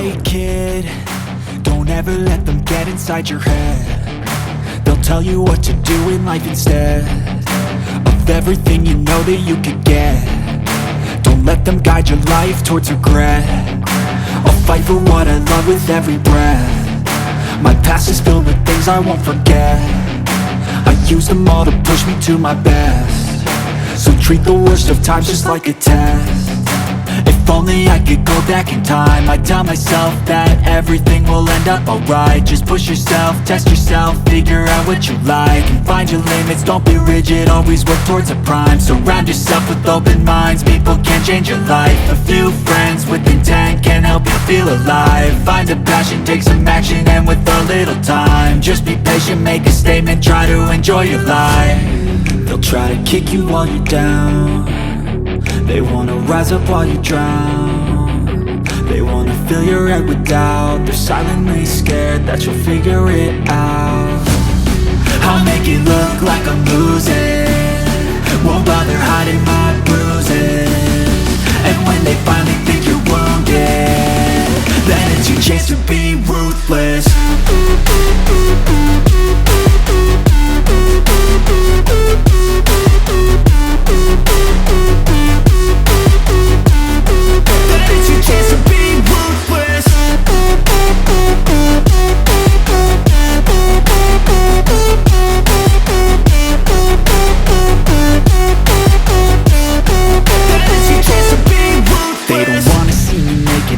Hey kid, don't ever let them get inside your head. They'll tell you what to do in life instead of everything you know that you could get. Don't let them guide your life towards regret. I'll fight for what I love with every breath. My past is filled with things I won't forget. I use them all to push me to my best. So treat the worst of times just like a test. If only I could go back in time, I'd tell myself that everything will end up alright. Just push yourself, test yourself, figure out what you like, and find your limits, don't be rigid, always work towards a prime. Surround yourself with open minds, people can change your life. A few friends with intent can help you feel alive. Find a passion, take some action, and with a little time, just be patient, make a statement, try to enjoy your life. They'll try to kick you while you're down. They wanna rise up while you drown. They wanna fill your head with doubt. They're silently scared that you'll figure it out. I'll make it look like I'm losing, won't bother hiding my bruises. And when they finally think you're wounded, then it's your chance to be ruthless.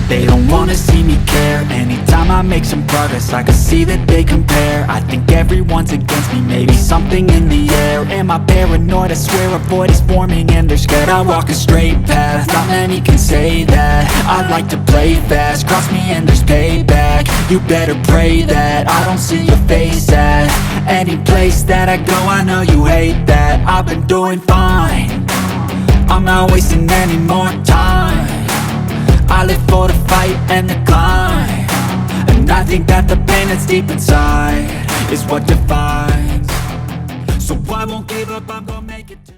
They don't wanna see me care. Anytime I make some progress, I can see that they compare. I think everyone's against me, maybe something in the air. Am I paranoid? I swear a void is forming and they're scared I walk a straight path. Not many can say that. I like to play fast, cross me and there's payback. You better pray that I don't see your face at any place that I go. I know you hate that. I've been doing fine, I'm not wasting any more time. I live for the fight and the climb, and I think that the pain that's deep inside is what defines. So I won't give up, I'm gonna make